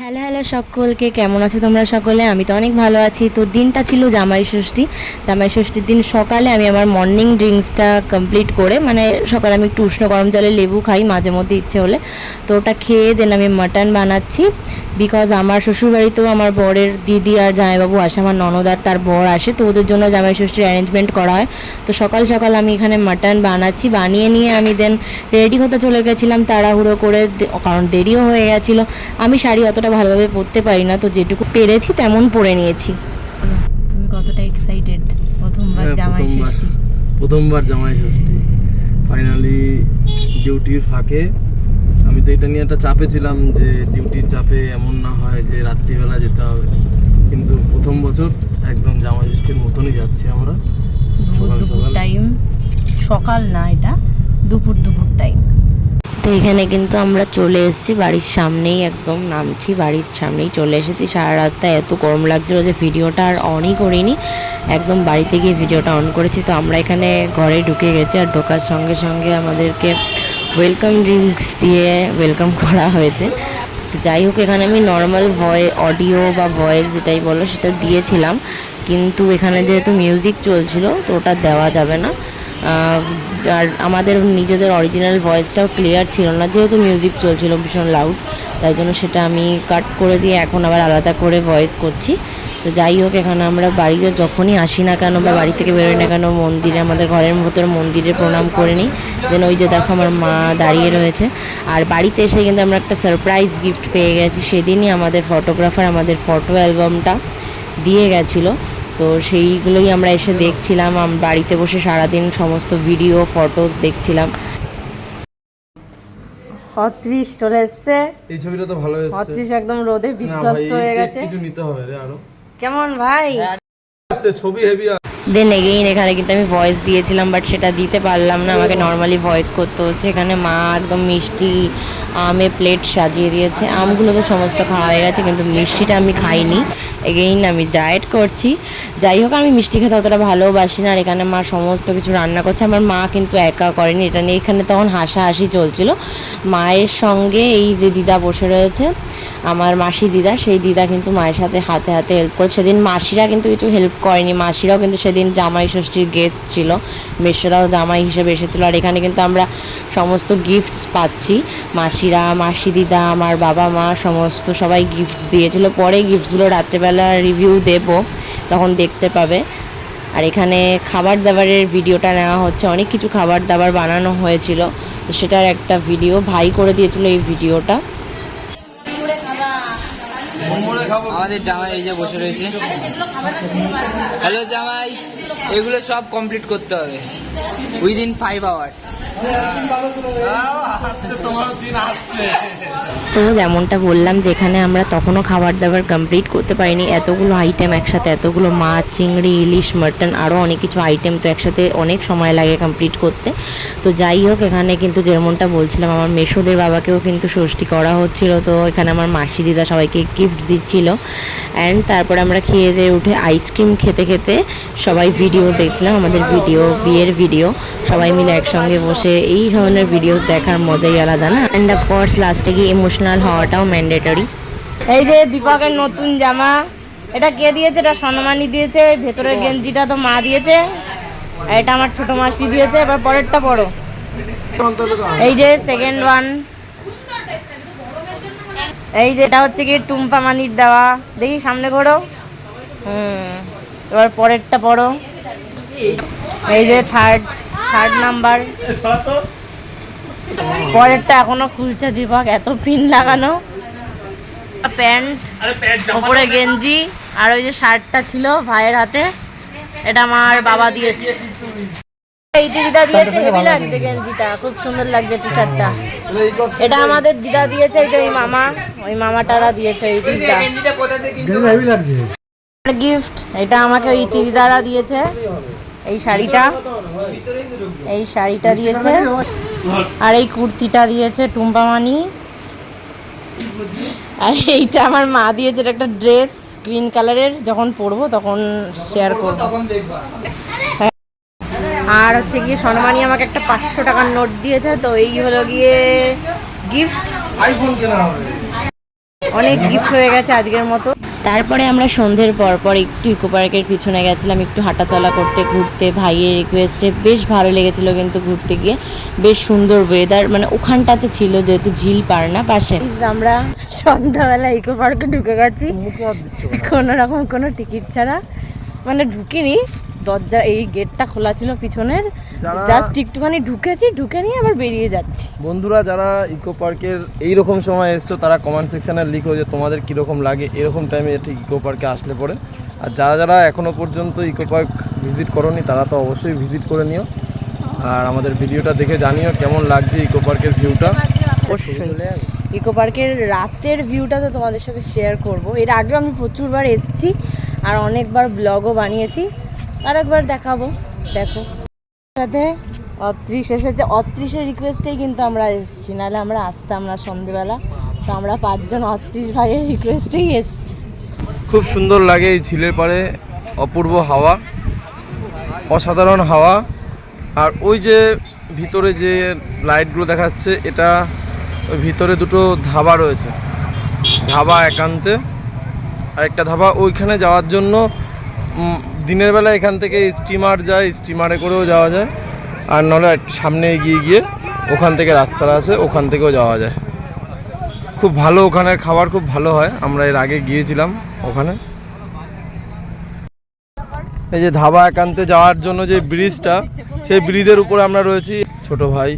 Hello hello সকলকে, কেমন আছো তোমরা সকলে? আমি তো অনেক ভালো আছি। তো দিনটা ছিল জামাই ষষ্ঠীর দিন সকালে আমি আমার মর্নিং ড্রিঙ্কসটা কমপ্লিট করে, মানে সকালে আমি একটু উষ্ণ গরম জলে লেবু খাই মাঝে মধ্যে ইচ্ছে হলে, তো ওটা খেয়ে দেন আমি মাটন বানাচ্ছি। বিকজ আমার শ্বশুরবাড়িতেও আমার বরের দিদি আর জামাইবাবু আসে, আমার ননদ আর তার বর আসে, তো ওদের জন্য জামাই ষষ্ঠীর অ্যারেঞ্জমেন্ট করা হয়। তো সকাল সকাল আমি এখানে মাটন বানাচ্ছি, বানিয়ে নিয়ে আমি দেন রেডি হতে চলে গেছিলাম তাড়াহুড়ো করে, কারণ দেরিও হয়ে গেছিলো। আমি শাড়ি অতটা ভালোভাবে পরতে পারি না, তো যেটুকু পেরেছি তেমন পরে নিয়েছি। তুমি কতটা এক্সাইটেড? প্রথমবার জামাই ষষ্ঠী ফাইনালি ডিউটির ফাঁকে। আমি তো এটা নিয়ে একটা চাপে ছিলাম যে ডিউটির চাপে এমন না হয় যে রাত্রিবেলা যেতে হবে, কিন্তু প্রথম বছর একদম জামাই ষষ্ঠীর মতনই যাচ্ছি আমরা। সকাল না, এটা দুপুর টাইম। তো এখানে কিন্তু আমরা চলে এসেছি বাড়ির সামনেই, একদম নামছি বাড়ির সামনেই চলে এসেছি। সারা রাস্তায় এত গরম লাগছিল যে ভিডিওটা আর অনই করিনি, একদম বাড়িতে গিয়ে ভিডিওটা অন করেছি। তো আমরা এখানে ঘরে ঢুকে গেছি, আর ঢোকার সঙ্গে সঙ্গে আমাদেরকে ওয়েলকাম ড্রিঙ্কস দিয়ে ওয়েলকাম করা হয়েছে। তো যাই হোক, এখানে আমি নর্মাল অডিও বা ভয়েস যেটাই বলো সেটা দিয়েছিলাম, কিন্তু এখানে যেহেতু মিউজিক চলছিল তো ওটা দেওয়া যাবে না। আর আমাদের নিজেদের অরিজিনাল ভয়েসটাও ক্লিয়ার ছিল না, যেহেতু মিউজিক চলছিল ভীষণ লাউড, তাই জন্য সেটা আমি কাট করে দিয়ে এখন আবার আলাদা করে ভয়েস করছি। তো যাই হোক, এখানে আমরা বাড়িতে যখনই আসি না কেন বা বাড়ি থেকে বেরোই না কেন, মন্দিরে, আমাদের ঘরের ভেতর মন্দিরে প্রণাম করে নিই। দেন ওই যে দেখো আমার মা দাঁড়িয়ে রয়েছে। আর বাড়িতে এসে কিন্তু আমরা একটা সারপ্রাইজ গিফট পেয়ে গেছি। সেদিনই আমাদের ফটোগ্রাফার আমাদের ফটো অ্যালবামটা দিয়ে গেছিলো, তো সেইগুলোই আমরা এসে দেখছিলাম। বাড়িতে বসে সারাদিন সমস্ত ভিডিও ফটোস দেখছিলাম। ৩৬ চলে এসছে। এই ছবিটা তো ভালো এসেছে। ৩৬ একদম রোদে বিধ্বস্ত হয়ে গেছে। কিছু নিতে হবে রে আরো। কেমন ভাই? ছবি হেভি। দেন এগেইন এখানে কিন্তু আমি ভয়েস দিয়েছিলাম, বাট সেটা দিতে পারলাম না, আমাকে নর্মালি ভয়েস করতে হচ্ছে। এখানে মা একদম মিষ্টি আমে প্লেট সাজিয়ে দিয়েছে। আমগুলো তো সমস্ত খাওয়া হয়ে গেছে, কিন্তু মিষ্টিটা আমি খাইনি। এগেইন আমি ডায়েট করছি। যাই হোক, আমি মিষ্টি খেতে অতটা ভালোবাসি না, আর এখানে মা সমস্ত কিছু রান্না করছে। আমার মা কিন্তু একা করেনি, এটা নিয়ে এখানে তখন হাসাহাসি চলছিল। মায়ের সঙ্গে এই যে দিদা বসে রয়েছে, আমার মাসি দিদা, সেই দিদা কিন্তু মায়ের সাথে হাতে হাতে হেল্প করে। সেদিন মাসিরা কিন্তু কিছু হেল্প করেনি, মাসিরাও কিন্তু সেদিন জামাই ষষ্ঠীর গেস্ট ছিল, মেশরাও জামাই হিসেবে এসেছিলো। আর এখানে কিন্তু আমরা সমস্ত গিফটস পাচ্ছি, মাসিরা, মাসি দিদা, আমার বাবা মা সমস্ত সবাই গিফটস দিয়েছিল। পরে গিফটসগুলো রাত্রেবেলা রিভিউ দেব, তখন দেখতে পাবে। আর এখানে খাবার দাবারের ভিডিওটা নেওয়া হচ্ছে, অনেক কিছু খাবার দাবার বানানো হয়েছিল, তো সেটার একটা ভিডিও ভাই করে দিয়েছিল এই ভিডিওটা। আমাদের জামাই এই যে বসে রয়েছে। হ্যালো জামাই, এগুলো সব কমপ্লিট করতে হবে উইদিন 5 hours। তো যেমনটা বললাম যে এখানে আমরা তখনও খাবার দাবার কমপ্লিট করতে পারিনি, এতগুলো আইটেম একসাথে, এতগুলো মাছ, চিংড়ি, ইলিশ, মাটন, আরও অনেক কিছু আইটেম, তো একসাথে অনেক সময় লাগে কমপ্লিট করতে। তো যাই হোক, এখানে কিন্তু যেমনটা বলছিলাম আমার মেসোদের বাবাকেও কিন্তু ষষ্ঠী করা হচ্ছিল, তো এখানে আমার মাসি দিদা সবাইকে গিফট দিচ্ছিল। অ্যান্ড তারপরে আমরা খেয়ে দিয়ে উঠে আইসক্রিম খেতে খেতে সবাই ভিডিও দেখছিলাম, আমাদের বিয়ের ভিডিও, সবাই মিলে একসঙ্গে বসে এই ধরনের ভিডিওস দেখার মজাই আলাদা না। অ্যান্ড অফকোর্স লাস্টে গিয়ে ইমোশনাল হওয়াটাও ম্যান্ডেটরি। এই যে দীপকের নতুন জামা, এটা কে দিয়েছে? এটা সনমানি দিয়েছে। ভেতরের গেঞ্জিটা তো মা দিয়েছে, আর এটা আমার ছোট মাসি দিয়েছে। এবার পরেরটা পড়ো। এই যে সেকেন্ড ওয়ান, এই যে এটা হচ্ছে কি টুম্পা মানির দেওয়া, দেখি সামনে ঘোরো। এবার পরেরটা পড়ো। এই যে থার্ড নাম্বার, পরেরটা এখনো খুলছে দীপক, এত পিন লাগানো। প্যান্ট, ওপরে গেঞ্জি, আর ওই যে শার্টটা ছিল ভাইয়ের হাতে, এটা আমার বাবা দিয়েছে। এই দিদা দিয়েছে, হেভি লাগছে গেঞ্জিটা, খুব সুন্দর লাগছে টি শার্টটা। এটা আমাদের দিদা দিয়েছে, এই যে ওই মামাটারা দিয়েছে এই দিদা গিফট। এটা আমাকে ওই দিদারা দিয়েছে, এই শাড়িটা দিয়েছে, আর এই কুর্তিটা দিয়েছে টুম্পা মানি। আর এইটা আমার মা দিয়েছে, একটা ড্রেস গ্রিন কালারের, যখন পরবো তখন শেয়ার করবো। আর হচ্ছে গিয়ে সনমানি আমাকে একটা 500 টাকার নোট দিয়েছে, তো এই হলো গিয়ে গিফট। আইফোন কেনা হবে। অনেক গিফট হয়ে গেছে আজকের মতো। তারপরে আমরা সন্ধ্যের পর একটু ইকো পার্কের পিছনে গেছিলাম একটু হাঁটাচলা করতে ঘুরতে। ভাইয়ের রিকোয়েস্টে বেশ ভালো লেগেছিল কিন্তু ঘুরতে গিয়ে, বেশ সুন্দর ওয়েদার, মানে ওখানটাতে ছিল যেহেতু ঝিল পার না পাশে। আমরা সন্ধ্যাবেলা ইকো পার্কে ঢুকে গেছি কোনো রকম কোনো টিকিট ছাড়া, মানে ঢুকিনি, দরজা এই গেটটা খোলা ছিল পিছনের, জাস্ট একটুখানি ঢুকেছি, ঢুকে নিয়ে আবার বেরিয়ে যাচ্ছি। বন্ধুরা যারা ইকো পার্কের এইরকম সময় এসছো তারা কমেন্ট সেকশানে লিখো যে তোমাদের কীরকম লাগে এরকম টাইমে ঠিক ইকো পার্কে আসলে পরে। আর যারা যারা এখনও পর্যন্ত ইকো পার্ক ভিজিট করোনি তারা তো অবশ্যই ভিজিট করে নিও, আর আমাদের ভিডিওটা দেখে জানিও কেমন লাগছে ইকো পার্কের ভিউটা। অবশ্যই ইকো পার্কের রাতের ভিউটা তো তোমাদের সাথে শেয়ার করব। এর আগেও আমি প্রচুরবার এসেছি আর অনেকবার ব্লগও বানিয়েছি, আর একবার দেখাবো। দেখো সাথে অত্রিশ এসেছে, অত্রিশের রিকোয়েস্টেই কিন্তু আমরা এসেছি, নাহলে আমরা আসতাম না সন্ধেবেলা। তো আমরা 5 জন অত্রিশ ভাইয়ের রিকোয়েস্টেই এসেছি। খুব সুন্দর লাগে এই ঝিলের পাড়ে, অপূর্ব হাওয়া, অসাধারণ হাওয়া। আর ওই যে ভিতরে যে লাইটগুলো দেখাচ্ছে এটা ওই ভিতরে দুটো ধাবা রয়েছে, ধাবা একান্তে, আর একটা ধাবা ওইখানে যাওয়ার জন্য দিনের বেলা এখান থেকে স্টিমার যায়, স্টিমারে করেও যাওয়া যায়, আর নাহলে একটু সামনে এগিয়ে গিয়ে ওখান থেকে রাস্তা আছে, ওখান থেকেও যাওয়া যায়। খুব ভালো, ওখানের খাবার খুব ভালো হয়, আমরা এর আগে গিয়েছিলাম ওখানে। এই যে ধাবা একান্তে যাওয়ার জন্য যে ব্রিজটা, সেই ব্রিজের উপরে আমরা রয়েছি। ছোট ভাই,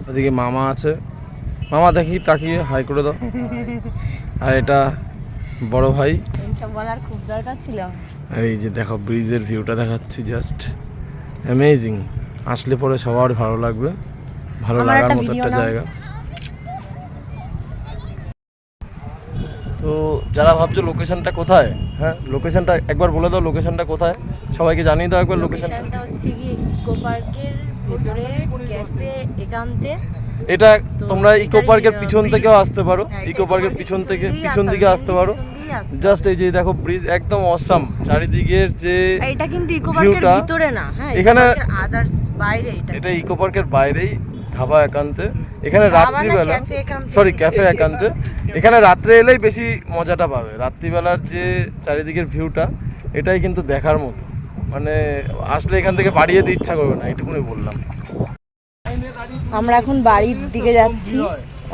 ওদিকে মামা আছে, মামা দেখি তাকিয়ে হাই করে দাও। আর এটা বড় ভাই। বলার খুব দরকার ছিল। আর এই যে দেখো ব্রিজের ভিউটা দেখাচ্ছি, জাস্ট অ্যামেজিং। আসলে পরে সবার ভালো লাগবে, ভালো লাগার মতো একটা জায়গা। তো যারা ভাবছো লোকেশনটা কোথায়, হ্যাঁ লোকেশনটা একবার বলে দাও, লোকেশনটা কোথায় সবাইকে জানিয়ে দাও একবার। লোকেশনটা হচ্ছে কি ইকো পার্কের ভিতরে ক্যাফে একান্তে। এটা তোমরা ইকো পার্কের পিছন থেকেও আসতে পারো, ইকো পার্কের পিছন থেকে পিছন দিকে আসতে পারো। জাস্ট এই যে দেখো ব্রিজ একদম অসাম, চারিদিকের যে এটা কিন্তু ইকো পার্কের ভিতরে না, হ্যাঁ এখানে আদার্স বাইরে। এটা ইকো পার্কের বাইরেই ধাবা একান্তে। এখানে রাত্রিবেলা, সরি ক্যাফে একান্তে, এখানে রাত্রে এলেই বেশি মজাটা পাবে। রাত্রিবেলার যে চারিদিকের ভিউটা এটাই কিন্তু দেখার মতো, মানে আসলে এখান থেকে বাড়িয়ে দিতে ইচ্ছা করবে না, এইটুকুনি বললাম। আমরা এখন বাড়ির দিকে যাচ্ছি,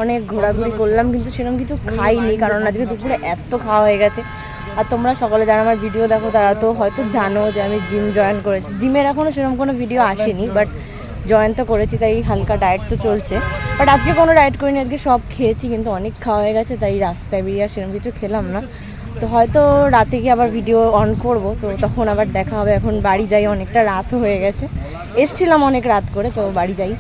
অনেক ঘোরাঘুরি করলাম কিন্তু সেরকম কিছু খাইনি, কারণ আজকে দুপুরে এত খাওয়া হয়ে গেছে। আর তোমরা সকালে যারা আমার ভিডিও দেখো তারা তো হয়তো জানো যে আমি জিম জয়েন করেছি। জিমের এখনও সেরকম কোনো ভিডিও আসেনি, বাট জয়েন তো করেছি, তাই হালকা ডায়েট তো চলছে। বাট আজকে কোনো ডায়েট করিনি, আজকে সব খেয়েছি, কিন্তু অনেক খাওয়া হয়ে গেছে তাই রাস্তায় বেরিয়ে সেরকম কিছু খেলাম না। তো হয়তো রাতে গিয়ে আবার ভিডিও অন করব, তো তখন আবার দেখা হবে। এখন বাড়ি যাই, অনেকটা রাতও হয়ে গেছে, এসছিলাম অনেক রাত করে, তো বাড়ি যাই।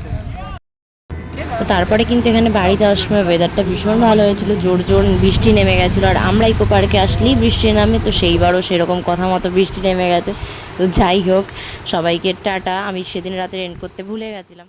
তো তারপরে কিন্তু এখানে বাড়ি যাওয়ার সময় ওয়েদারটা ভীষণ ভালো হয়েছিল, জোর জোর বৃষ্টি নেমে গেছিলো। আর আমরা ইকো পার্কে আসলেই বৃষ্টি নামে, তো সেইবারও সেরকম কথা মতো বৃষ্টি নেমে গেছে। তো যাই হোক, সবাইকে টাটা। আমি সেদিন রাতে এন্ড করতে ভুলে গেছিলাম।